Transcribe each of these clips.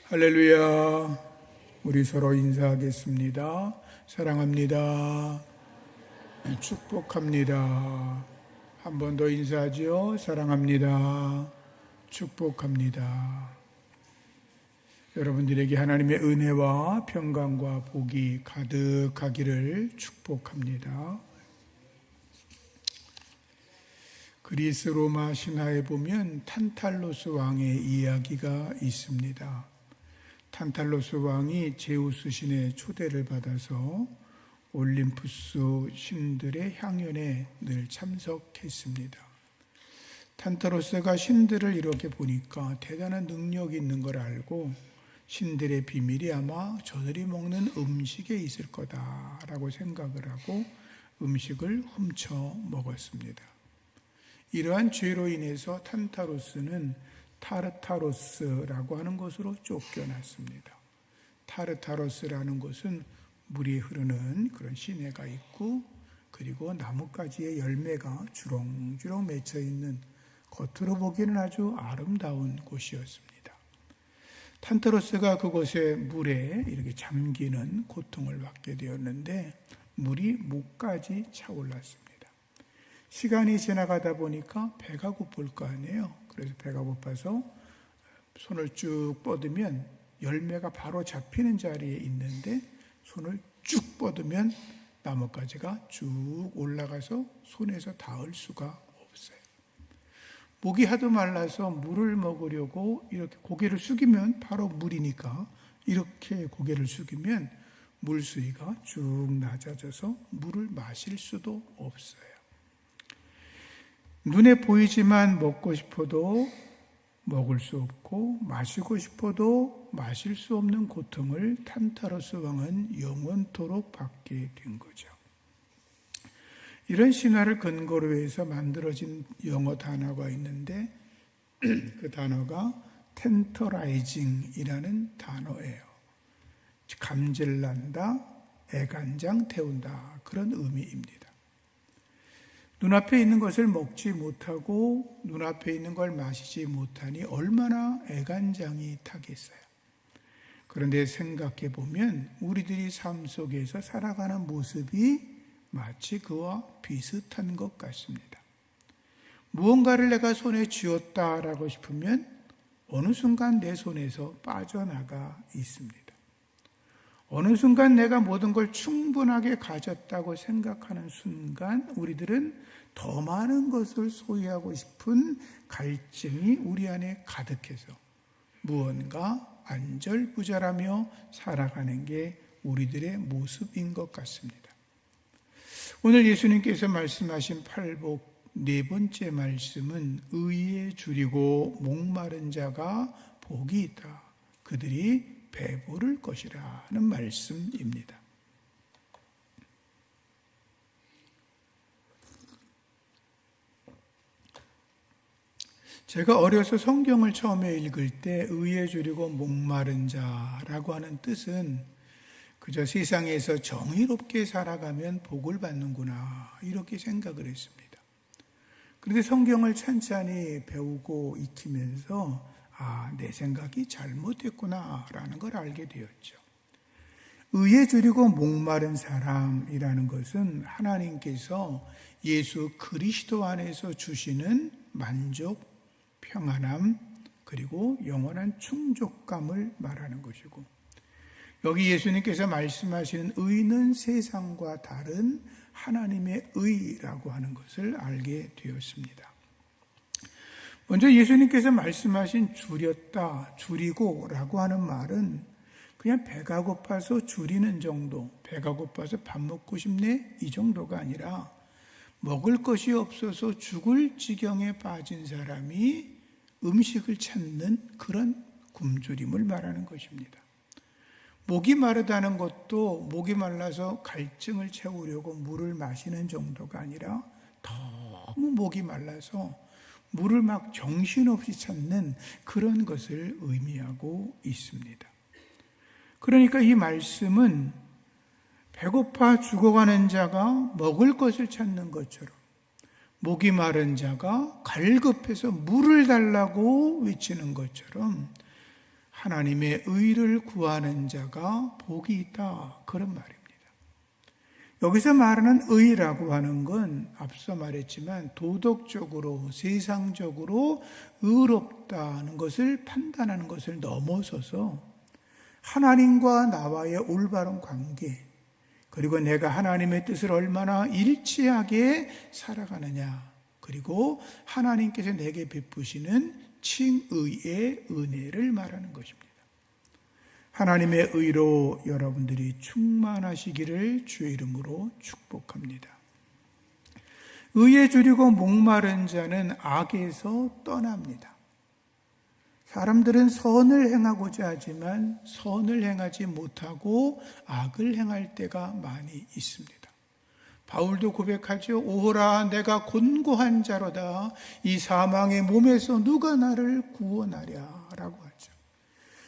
할렐루야. 우리 서로 인사하겠습니다. 사랑합니다. 축복합니다. 한 번 더 인사하지요. 사랑합니다. 축복합니다. 여러분들에게 하나님의 은혜와 평강과 복이 가득하기를 축복합니다. 그리스 로마 신화에 보면 탄탈로스 왕의 이야기가 있습니다. 탄탈로스 왕이 제우스 신의 초대를 받아서 올림푸스 신들의 향연에 늘 참석했습니다. 탄탈로스가 신들을 이렇게 보니까 대단한 능력이 있는 걸 알고 신들의 비밀이 아마 저들이 먹는 음식에 있을 거다라고 생각을 하고 음식을 훔쳐 먹었습니다. 이러한 죄로 인해서 탄타로스는 타르타로스라고 하는 곳으로 쫓겨났습니다. 타르타로스라는 곳은 물이 흐르는 그런 시내가 있고, 그리고 나뭇가지의 열매가 주렁주렁 맺혀 있는 겉으로 보기에는 아주 아름다운 곳이었습니다. 탄타로스가 그곳에 물에 이렇게 잠기는 고통을 받게 되었는데 물이 목까지 차올랐습니다. 시간이 지나가다 보니까 배가 고플 거 아니에요. 그래서 배가 고파서 손을 쭉 뻗으면 열매가 바로 잡히는 자리에 있는데 손을 쭉 뻗으면 나뭇가지가 쭉 올라가서 손에서 닿을 수가 없어요. 목이 하도 말라서 물을 먹으려고 이렇게 고개를 숙이면 바로 물이니까 이렇게 고개를 숙이면 물수위가 쭉 낮아져서 물을 마실 수도 없어요. 눈에 보이지만 먹고 싶어도 먹을 수 없고 마시고 싶어도 마실 수 없는 고통을 탄타로스 왕은 영원토록 받게 된 거죠. 이런 신화를 근거로 해서 만들어진 영어 단어가 있는데 그 단어가 텐터라이징이라는 단어예요. 감질난다, 애간장 태운다, 그런 의미입니다. 눈앞에 있는 것을 먹지 못하고 눈앞에 있는 걸 마시지 못하니 얼마나 애간장이 타겠어요. 그런데 생각해 보면 우리들이 삶 속에서 살아가는 모습이 마치 그와 비슷한 것 같습니다. 무언가를 내가 손에 쥐었다라고 싶으면 어느 순간 내 손에서 빠져나가 있습니다. 어느 순간 내가 모든 걸 충분하게 가졌다고 생각하는 순간 우리들은 더 많은 것을 소유하고 싶은 갈증이 우리 안에 가득해서 무언가 안절부절하며 살아가는 게 우리들의 모습인 것 같습니다. 오늘 예수님께서 말씀하신 팔복 네 번째 말씀은 의에 줄이고 목마른 자가 복이 있다. 그들이 배부를 것이라는 말씀입니다. 제가 어려서 성경을 처음에 읽을 때 의에 줄이고 목마른 자라고 하는 뜻은 그저 세상에서 정의롭게 살아가면 복을 받는구나 이렇게 생각을 했습니다. 그런데 성경을 찬찬히 배우고 익히면서 내 생각이 잘못됐구나라는 걸 알게 되었죠. 의에 줄이고 목마른 사람이라는 것은 하나님께서 예수 그리스도 안에서 주시는 만족, 평안함, 그리고 영원한 충족감을 말하는 것이고, 여기 예수님께서 말씀하시는 의는 세상과 다른 하나님의 의라고 하는 것을 알게 되었습니다. 먼저 예수님께서 말씀하신 줄였다, 줄이고 라고 하는 말은 그냥 배가 고파서 줄이는 정도, 배가 고파서 밥 먹고 싶네 이 정도가 아니라 먹을 것이 없어서 죽을 지경에 빠진 사람이 음식을 찾는 그런 굶주림을 말하는 것입니다. 목이 마르다는 것도 목이 말라서 갈증을 채우려고 물을 마시는 정도가 아니라 너무 목이 말라서 물을 막 정신없이 찾는 그런 것을 의미하고 있습니다. 그러니까 이 말씀은 배고파 죽어가는 자가 먹을 것을 찾는 것처럼 목이 마른 자가 갈급해서 물을 달라고 외치는 것처럼 하나님의 의를 구하는 자가 복이 있다. 그런 말입니다. 여기서 말하는 의라고 하는 건 앞서 말했지만 도덕적으로, 세상적으로 의롭다는 것을 판단하는 것을 넘어서서 하나님과 나와의 올바른 관계, 그리고 내가 하나님의 뜻을 얼마나 일치하게 살아가느냐, 그리고 하나님께서 내게 베푸시는 칭의의 은혜를 말하는 것입니다. 하나님의 의로 여러분들이 충만하시기를 주의 이름으로 축복합니다. 의에 줄이고 목마른 자는 악에서 떠납니다. 사람들은 선을 행하고자 하지만 선을 행하지 못하고 악을 행할 때가 많이 있습니다. 바울도 고백하죠. 오호라, 내가 곤고한 자로다. 이 사망의 몸에서 누가 나를 구원하랴 라고 하죠.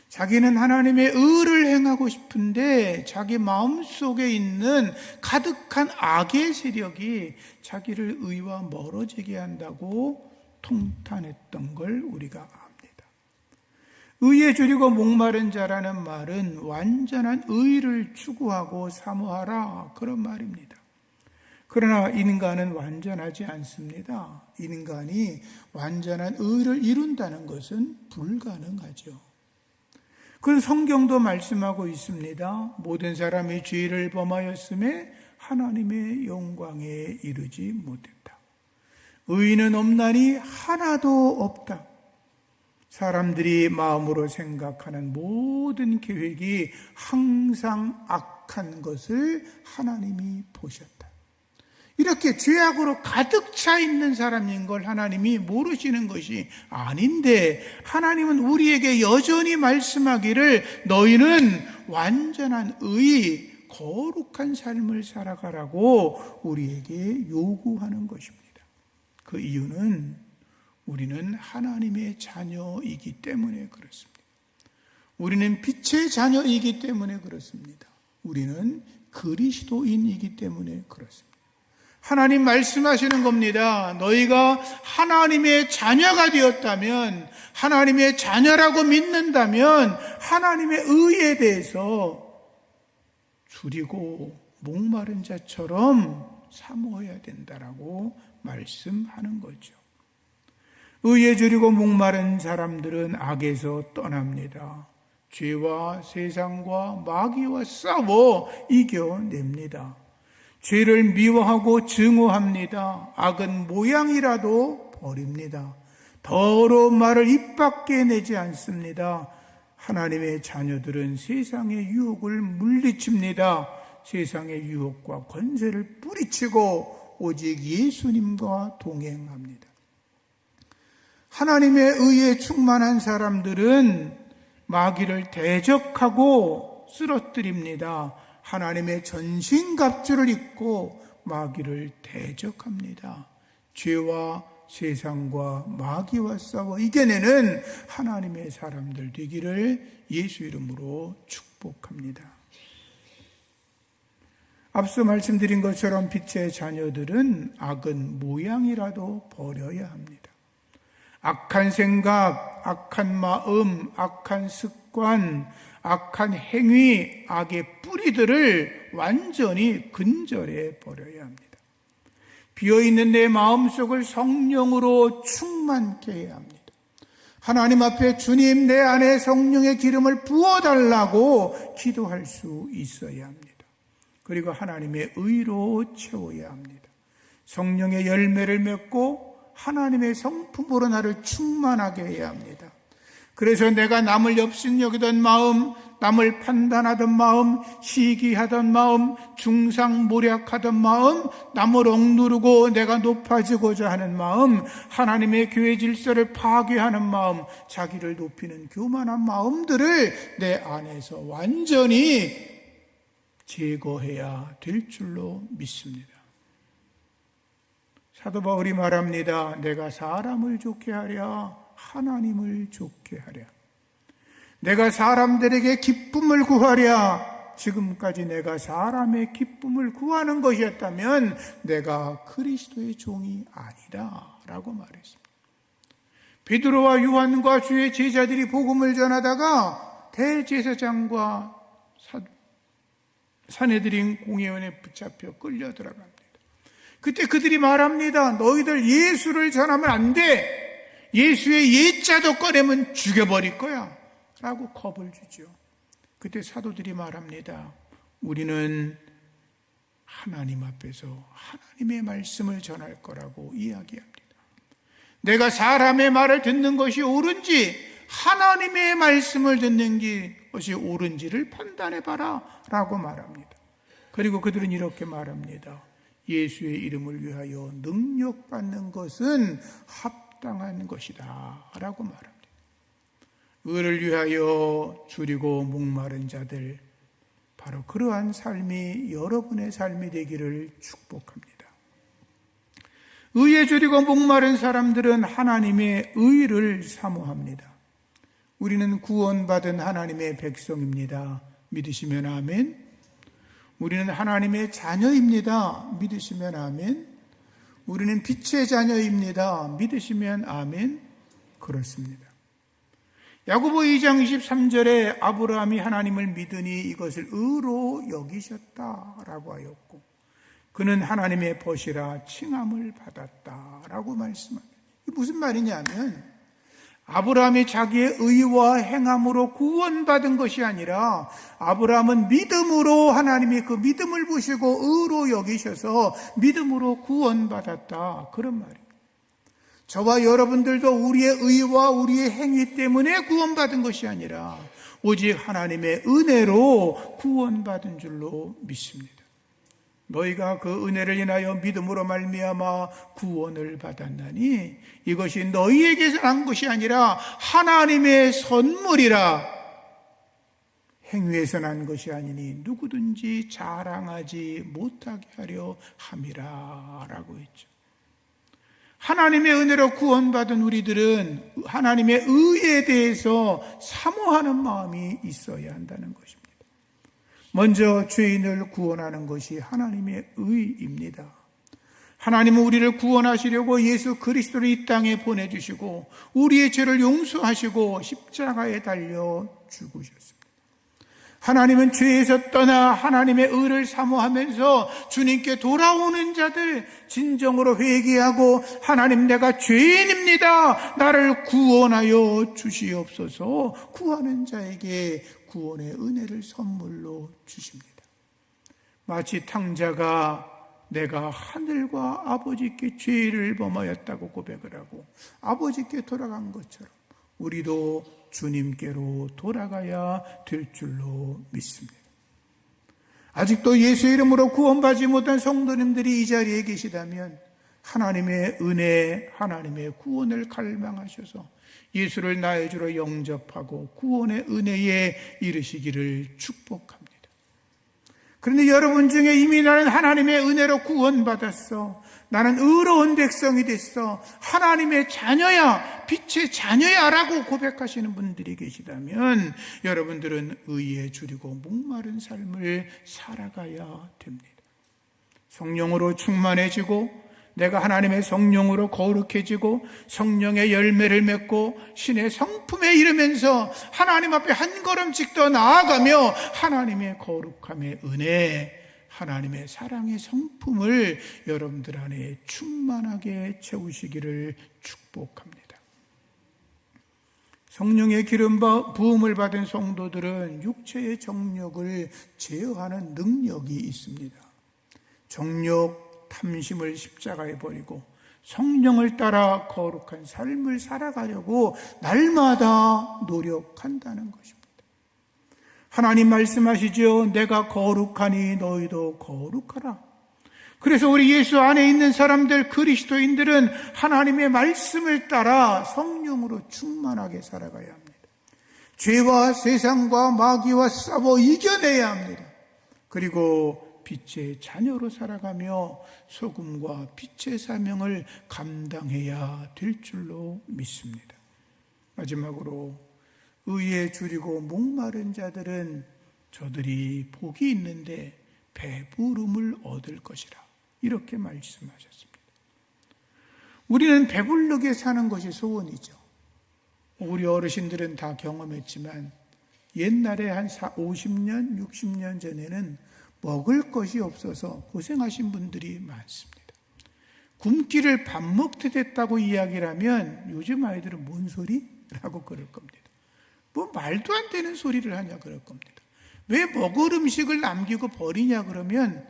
자기는 하나님의 의를 행하고 싶은데 자기 마음속에 있는 가득한 악의 세력이 자기를 의와 멀어지게 한다고 통탄했던 걸 우리가 압니다. 의에 줄이고 목마른 자라는 말은 완전한 의를 추구하고 사모하라, 그런 말입니다. 그러나 인간은 완전하지 않습니다. 인간이 완전한 의를 이룬다는 것은 불가능하죠. 그 성경도 말씀하고 있습니다. 모든 사람이 죄를 범하였음에 하나님의 영광에 이르지 못했다. 의인은 없나니 하나도 없다. 사람들이 마음으로 생각하는 모든 계획이 항상 악한 것을 하나님이 보셨다. 이렇게 죄악으로 가득 차 있는 사람인 걸 하나님이 모르시는 것이 아닌데, 하나님은 우리에게 여전히 말씀하기를 너희는 완전한 의, 거룩한 삶을 살아가라고 우리에게 요구하는 것입니다. 그 이유는 우리는 하나님의 자녀이기 때문에 그렇습니다. 우리는 빛의 자녀이기 때문에 그렇습니다. 우리는 그리스도인이기 때문에 그렇습니다. 하나님 말씀하시는 겁니다. 너희가 하나님의 자녀가 되었다면, 하나님의 자녀라고 믿는다면 하나님의 의에 대해서 줄이고 목마른 자처럼 사모해야 된다라고 말씀하는 거죠. 의에 줄이고 목마른 사람들은 악에서 떠납니다. 죄와 세상과 마귀와 싸워 이겨냅니다. 죄를 미워하고 증오합니다. 악은 모양이라도 버립니다. 더러운 말을 입 밖에 내지 않습니다. 하나님의 자녀들은 세상의 유혹을 물리칩니다. 세상의 유혹과 권세를 뿌리치고 오직 예수님과 동행합니다. 하나님의 의에 충만한 사람들은 마귀를 대적하고 쓰러뜨립니다. 하나님의 전신갑주를 입고 마귀를 대적합니다. 죄와 세상과 마귀와 싸워 이겨내는 하나님의 사람들 되기를 예수 이름으로 축복합니다. 앞서 말씀드린 것처럼 빛의 자녀들은 악은 모양이라도 버려야 합니다. 악한 생각, 악한 마음, 악한 습관, 악한 행위, 악의 뿌리들을 완전히 근절해 버려야 합니다. 비어있는 내 마음속을 성령으로 충만케 해야 합니다. 하나님 앞에 주님 내 안에 성령의 기름을 부어달라고 기도할 수 있어야 합니다. 그리고 하나님의 의로 채워야 합니다. 성령의 열매를 맺고 하나님의 성품으로 나를 충만하게 해야 합니다. 그래서 내가 남을 업신여기던 마음, 남을 판단하던 마음, 시기하던 마음, 중상모략하던 마음, 남을 억누르고 내가 높아지고자 하는 마음, 하나님의 교회 질서를 파괴하는 마음, 자기를 높이는 교만한 마음들을 내 안에서 완전히 제거해야 될 줄로 믿습니다. 사도 바울이 말합니다. 내가 사람을 좋게 하랴, 하나님을 좋게 하랴. 내가 사람들에게 기쁨을 구하랴. 지금까지 내가 사람의 기쁨을 구하는 것이었다면 내가 그리스도의 종이 아니라 라고 말했습니다. 베드로와 요한과 주의 제자들이 복음을 전하다가 대제사장과 산헤드린 공회원에 붙잡혀 끌려 들어갑니다. 그때 그들이 말합니다. 너희들 예수를 전하면 안 돼. 예수의 예자도 꺼내면 죽여버릴 거야. 라고 겁을 주죠. 그때 사도들이 말합니다. 우리는 하나님 앞에서 하나님의 말씀을 전할 거라고 이야기합니다. 내가 사람의 말을 듣는 것이 옳은지 하나님의 말씀을 듣는 것이 옳은지를 판단해봐라 라고 말합니다. 그리고 그들은 이렇게 말합니다. 예수의 이름을 위하여 능력받는 것은 합당한 것이다 라고 말합니다. 의를 위하여 줄이고 목마른 자들, 바로 그러한 삶이 여러분의 삶이 되기를 축복합니다. 의에 줄이고 목마른 사람들은 하나님의 의를 사모합니다. 우리는 구원받은 하나님의 백성입니다. 믿으시면 아멘. 우리는 하나님의 자녀입니다. 믿으시면 아멘. 우리는 빛의 자녀입니다. 믿으시면 아멘. 그렇습니다. 야고보 2장 23절에 아브라함이 하나님을 믿으니 이것을 의로 여기셨다라고 하였고 그는 하나님의 벗이라 칭함을 받았다라고 말씀합니다. 이게 무슨 말이냐면 아브라함이 자기의 의와 행함으로 구원받은 것이 아니라 아브라함은 믿음으로 하나님이 그 믿음을 보시고 의로 여기셔서 믿음으로 구원받았다, 그런 말입니다. 저와 여러분들도 우리의 의와 우리의 행위 때문에 구원받은 것이 아니라 오직 하나님의 은혜로 구원받은 줄로 믿습니다. 너희가 그 은혜를 인하여 믿음으로 말미암아 구원을 받았나니 이것이 너희에게서 난 것이 아니라 하나님의 선물이라. 행위에서 난 것이 아니니 누구든지 자랑하지 못하게 하려 함이라 라고 했죠. 하나님의 은혜로 구원받은 우리들은 하나님의 의에 대해서 사모하는 마음이 있어야 한다는 것입니다. 먼저 죄인을 구원하는 것이 하나님의 의입니다. 하나님은 우리를 구원하시려고 예수 그리스도를 이 땅에 보내주시고 우리의 죄를 용서하시고 십자가에 달려 죽으셨습니다. 하나님은 죄에서 떠나 하나님의 의를 사모하면서 주님께 돌아오는 자들 진정으로 회개하고 하나님 내가 죄인입니다. 나를 구원하여 주시옵소서 구하는 자에게 구원의 은혜를 선물로 주십니다. 마치 탕자가 내가 하늘과 아버지께 죄를 범하였다고 고백을 하고 아버지께 돌아간 것처럼 우리도 주님께로 돌아가야 될 줄로 믿습니다. 아직도 예수 이름으로 구원받지 못한 성도님들이 이 자리에 계시다면 하나님의 은혜, 하나님의 구원을 갈망하셔서 예수를 나의 주로 영접하고 구원의 은혜에 이르시기를 축복합니다. 그런데 여러분 중에 이미 나는 하나님의 은혜로 구원받았어, 나는 의로운 백성이 됐어, 하나님의 자녀야, 빛의 자녀야 라고 고백하시는 분들이 계시다면 여러분들은 의에 줄이고 목마른 삶을 살아가야 됩니다. 성령으로 충만해지고 내가 하나님의 성령으로 거룩해지고 성령의 열매를 맺고 신의 성품에 이르면서 하나님 앞에 한 걸음씩 더 나아가며 하나님의 거룩함의 은혜, 하나님의 사랑의 성품을 여러분들 안에 충만하게 채우시기를 축복합니다. 성령의 기름 부음을 받은 성도들은 육체의 정욕을 제어하는 능력이 있습니다. 정욕, 탐심을 십자가에 버리고 성령을 따라 거룩한 삶을 살아가려고 날마다 노력한다는 것입니다. 하나님 말씀하시죠. 내가 거룩하니 너희도 거룩하라. 그래서 우리 예수 안에 있는 사람들, 그리스도인들은 하나님의 말씀을 따라 성령으로 충만하게 살아가야 합니다. 죄와 세상과 마귀와 싸워 이겨내야 합니다. 그리고 빛의 자녀로 살아가며 소금과 빛의 사명을 감당해야 될 줄로 믿습니다. 마지막으로 의에 줄이고 목마른 자들은 저들이 복이 있는데 배부름을 얻을 것이라 이렇게 말씀하셨습니다. 우리는 배부르게 사는 것이 소원이죠. 우리 어르신들은 다 경험했지만 옛날에 한 50년, 60년 전에는 먹을 것이 없어서 고생하신 분들이 많습니다. 굶기를 밥 먹듯 했다고 이야기를 하면 요즘 아이들은 뭔 소리? 라고 그럴 겁니다. 뭐 말도 안 되는 소리를 하냐 그럴 겁니다. 왜 먹을 음식을 남기고 버리냐 그러면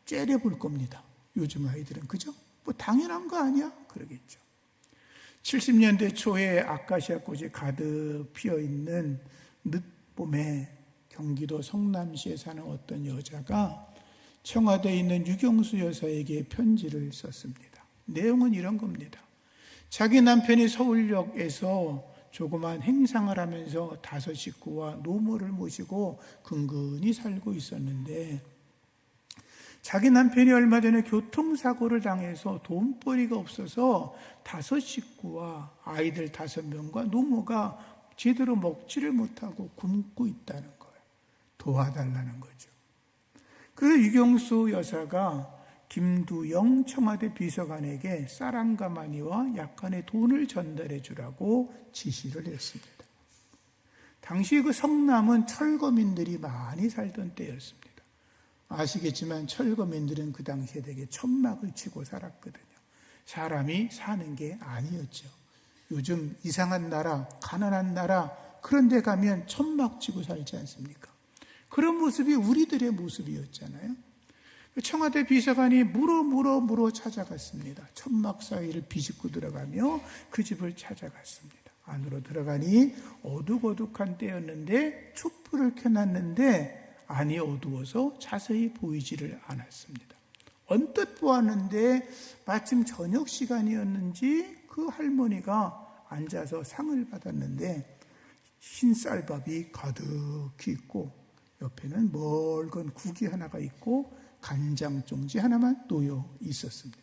째려볼 겁니다. 요즘 아이들은. 그죠? 뭐 당연한 거 아니야? 그러겠죠. 70년대 초에 아카시아 꽃이 가득 피어있는 늦봄에 경기도 성남시에 사는 어떤 여자가 청와대에 있는 유경수 여사에게 편지를 썼습니다. 내용은 이런 겁니다. 자기 남편이 서울역에서 조그만 행상을 하면서 5 식구와 노모를 모시고 근근히 살고 있었는데 자기 남편이 얼마 전에 교통사고를 당해서 돈벌이가 없어서 5 식구와 아이들 5명과 노모가 제대로 먹지를 못하고 굶고 있다는 거예요. 도와달라는 거죠. 그래서 유경수 여사가 김두영 청와대 비서관에게 쌀1가마니와 약간의 돈을 전달해 주라고 지시를 했습니다. 당시 그 성남은 철거민들이 많이 살던 때였습니다. 아시겠지만 철거민들은 그 당시에 되게 천막을 치고 살았거든요. 사람이 사는 게 아니었죠. 요즘 이상한 나라, 가난한 나라 그런 데 가면 천막 치고 살지 않습니까? 그런 모습이 우리들의 모습이었잖아요. 청와대 비서관이 물어 찾아갔습니다. 천막 사이를 비집고 들어가며 그 집을 찾아갔습니다. 안으로 들어가니 어둑어둑한 때였는데 촛불을 켜놨는데 안이 어두워서 자세히 보이지를 않았습니다. 언뜻 보았는데 마침 저녁 시간이었는지 그 할머니가 앉아서 상을 받았는데 흰 쌀밥이 가득히 있고 옆에는 멀건 국이 하나가 있고 간장 종지 하나만 놓여 있었습니다.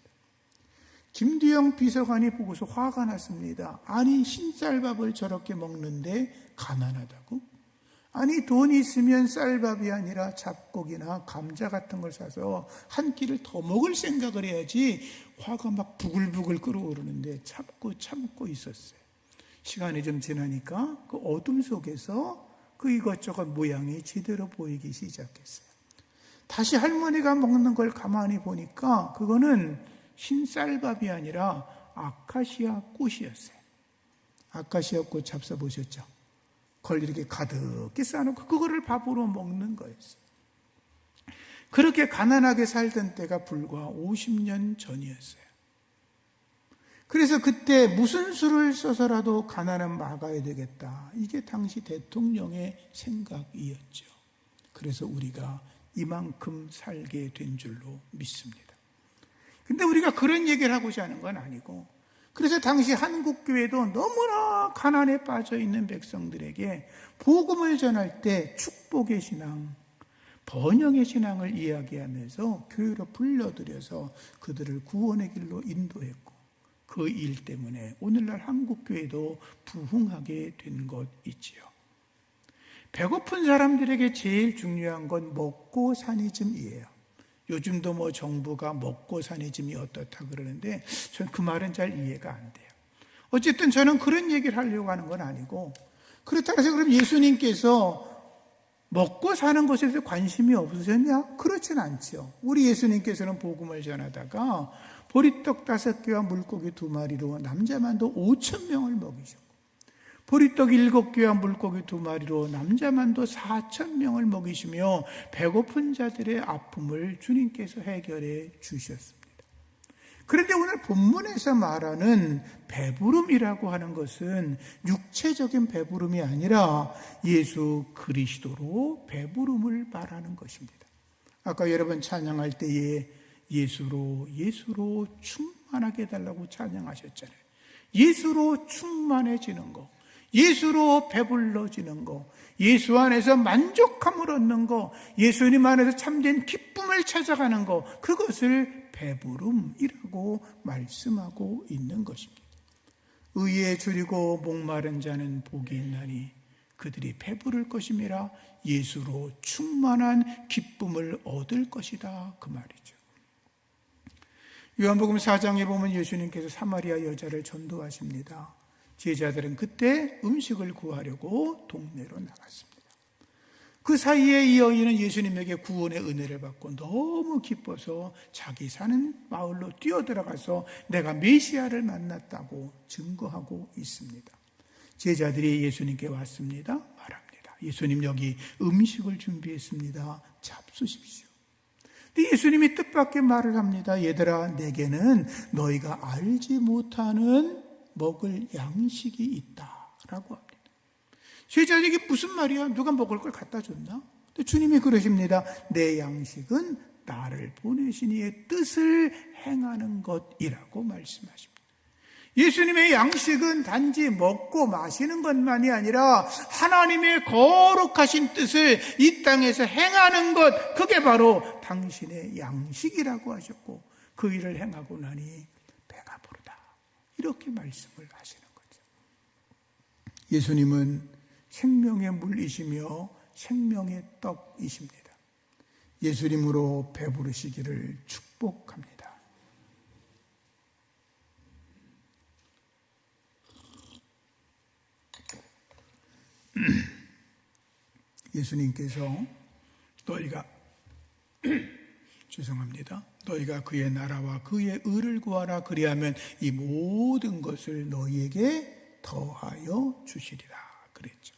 김두영 비서관이 보고서 화가 났습니다. 아니 흰쌀밥을 저렇게 먹는데 가난하다고? 아니 돈이 있으면 쌀밥이 아니라 잡곡이나 감자 같은 걸 사서 한 끼를 더 먹을 생각을 해야지. 화가 막 부글부글 끓어오르는데 참고 있었어요. 시간이 좀 지나니까 그 어둠 속에서 그 이것저것 모양이 제대로 보이기 시작했어요. 다시 할머니가 먹는 걸 가만히 보니까 그거는 흰쌀밥이 아니라 아카시아 꽃이었어요. 아카시아 꽃 잡숴보셨죠? 그걸 이렇게 가득히 쌓아놓고 그거를 밥으로 먹는 거였어요. 그렇게 가난하게 살던 때가 불과 50년 전이었어요. 그래서 그때 무슨 수를 써서라도 가난은 막아야 되겠다. 이게 당시 대통령의 생각이었죠. 그래서 우리가 이만큼 살게 된 줄로 믿습니다. 근데 우리가 그런 얘기를 하고자 하는 건 아니고, 그래서 당시 한국교회도 너무나 가난에 빠져 있는 백성들에게 복음을 전할 때 축복의 신앙, 번영의 신앙을 이야기하면서 교회로 불러들여서 그들을 구원의 길로 인도했고, 그 일 때문에 오늘날 한국교회도 부흥하게 된 것 있지요. 배고픈 사람들에게 제일 중요한 건 먹고 사니즘이에요. 요즘도 뭐 정부가 먹고 사니즘이 어떻다 그러는데 저는 그 말은 잘 이해가 안 돼요. 어쨌든 저는 그런 얘기를 하려고 하는 건 아니고, 그렇다고 해서 그럼 예수님께서 먹고 사는 것에 대해서 관심이 없으셨냐? 그렇진 않죠. 우리 예수님께서는 복음을 전하다가 보리떡 5개와 물고기 2마리로 남자만도 5,000명을 먹이셨고, 보리떡 7개와 물고기 2마리로 남자만도 4,000명을 먹이시며 배고픈 자들의 아픔을 주님께서 해결해 주셨습니다. 그런데 오늘 본문에서 말하는 배부름이라고 하는 것은 육체적인 배부름이 아니라 예수 그리스도로 배부름을 말하는 것입니다. 아까 여러분 찬양할 때에 예수로 충만하게 해달라고 찬양하셨잖아요. 예수로 충만해지는 거, 예수로 배불러지는 거, 예수 안에서 만족함을 얻는 거, 예수님 안에서 참된 기쁨을 찾아가는 거, 그것을 배부름이라고 말씀하고 있는 것입니다. 의에 줄이고 목마른 자는 복이 있나니 그들이 배부를 것임이라. 예수로 충만한 기쁨을 얻을 것이다, 그 말이죠. 요한복음 4장에 보면 예수님께서 사마리아 여자를 전도하십니다. 제자들은 그때 음식을 구하려고 동네로 나갔습니다. 그 사이에 이 여인은 예수님에게 구원의 은혜를 받고 너무 기뻐서 자기 사는 마을로 뛰어들어가서 내가 메시아를 만났다고 증거하고 있습니다. 제자들이 예수님께 왔습니다. 말합니다. 예수님, 여기 음식을 준비했습니다. 잡수십시오. 근데 예수님이 뜻밖의 말을 합니다. 얘들아, 내게는 너희가 알지 못하는 먹을 양식이 있다라고 합니다. 제자에게 무슨 말이야? 누가 먹을 걸 갖다 줬나? 근데 주님이 그러십니다. 내 양식은 나를 보내신 이의 뜻을 행하는 것이라고 말씀하십니다. 예수님의 양식은 단지 먹고 마시는 것만이 아니라 하나님의 거룩하신 뜻을 이 땅에서 행하는 것, 그게 바로 당신의 양식이라고 하셨고, 그 일을 행하고 나니 배가 부르다, 이렇게 말씀을 하시는 거죠. 예수님은 생명의 물이시며 생명의 떡이십니다. 예수님으로 배부르시기를 축복합니다. 예수님께서 너희가 너희가 그의 나라와 그의 의를 구하라. 그리하면 이 모든 것을 너희에게 더하여 주시리라 그랬죠.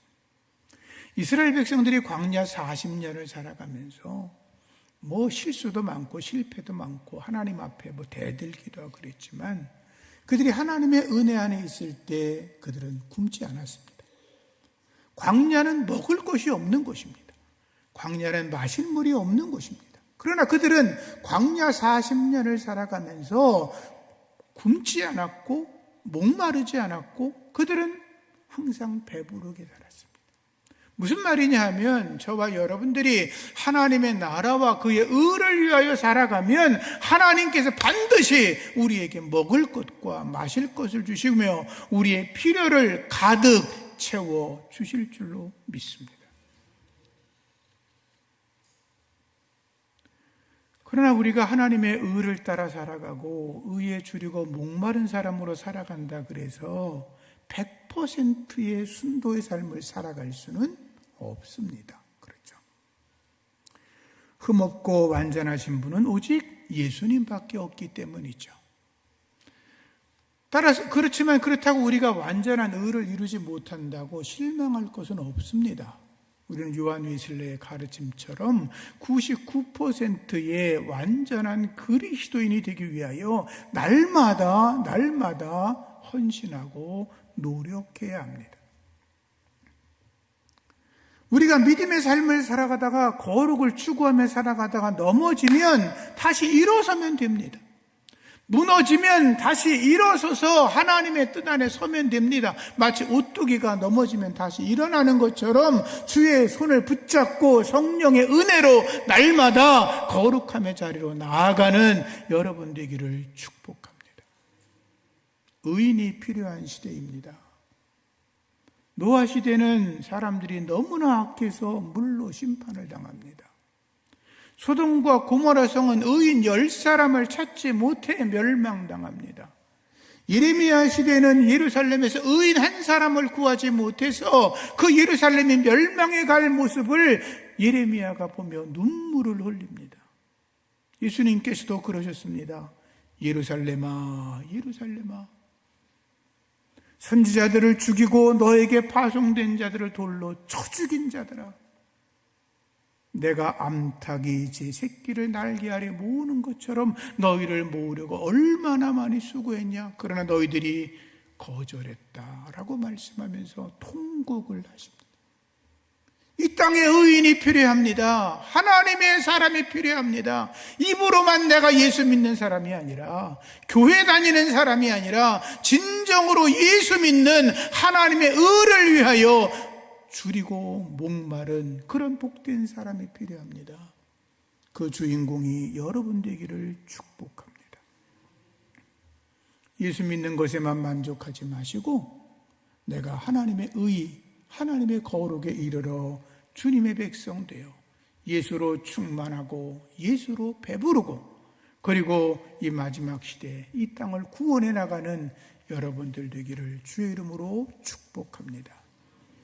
이스라엘 백성들이 광야 40년을 살아가면서 실수도 많고 실패도 많고 하나님 앞에 대들기도 하고 그랬지만, 그들이 하나님의 은혜 안에 있을 때 그들은 굶지 않았습니다. 광야는 먹을 것이 없는 곳입니다. 광야는 마실 물이 없는 곳입니다. 그러나 그들은 광야 40년을 살아가면서 굶지 않았고 목마르지 않았고 그들은 항상 배부르게 살았습니다. 무슨 말이냐 하면, 저와 여러분들이 하나님의 나라와 그의 의를 위하여 살아가면 하나님께서 반드시 우리에게 먹을 것과 마실 것을 주시며 우리의 필요를 가득 채워 주실 줄로 믿습니다. 그러나 우리가 하나님의 의를 따라 살아가고 의에 줄이고 목마른 사람으로 살아간다 그래서 100%의 순도의 삶을 살아갈 수는 없습니다. 그렇죠. 흠없고 완전하신 분은 오직 예수님밖에 없기 때문이죠. 따라서 그렇지만 그렇다고 우리가 완전한 의를 이루지 못한다고 실망할 것은 없습니다. 우리는 요한 웨슬레의 가르침처럼 99%의 완전한 그리스도인이 되기 위하여 날마다 헌신하고 노력해야 합니다. 우리가 믿음의 삶을 살아가다가 거룩을 추구하며 살아가다가 넘어지면 다시 일어서면 됩니다. 무너지면 다시 일어서서 하나님의 뜻 안에 서면 됩니다. 마치 오뚜기가 넘어지면 다시 일어나는 것처럼 주의 손을 붙잡고 성령의 은혜로 날마다 거룩함의 자리로 나아가는 여러분 되기를 축복합니다. 의인이 필요한 시대입니다. 노아 시대는 사람들이 너무나 악해서 물로 심판을 당합니다. 소돔과 고모라 성은 의인 10사람을 찾지 못해 멸망당합니다. 예레미야 시대는 예루살렘에서 의인 1사람을 구하지 못해서 그 예루살렘이 멸망해 갈 모습을 예레미야가 보며 눈물을 흘립니다. 예수님께서도 그러셨습니다. 예루살렘아, 예루살렘아, 선지자들을 죽이고 너에게 파송된 자들을 돌로 쳐 죽인 자들아, 내가 암탉이 제 새끼를 날개 아래 모으는 것처럼 너희를 모으려고 얼마나 많이 수고했냐. 그러나 너희들이 거절했다라고 말씀하면서 통곡을 하십니다. 이 땅에 의인이 필요합니다. 하나님의 사람이 필요합니다. 입으로만 내가 예수 믿는 사람이 아니라, 교회 다니는 사람이 아니라 진정으로 예수 믿는 하나님의 의를 위하여 줄이고 목마른 그런 복된 사람이 필요합니다. 그 주인공이 여러분 되기를 축복합니다. 예수 믿는 것에만 만족하지 마시고 내가 하나님의 의, 하나님의 거룩에 이르러 주님의 백성 되어 예수로 충만하고 예수로 배부르고, 그리고 이 마지막 시대에 이 땅을 구원해 나가는 여러분들 되기를 주의 이름으로 축복합니다.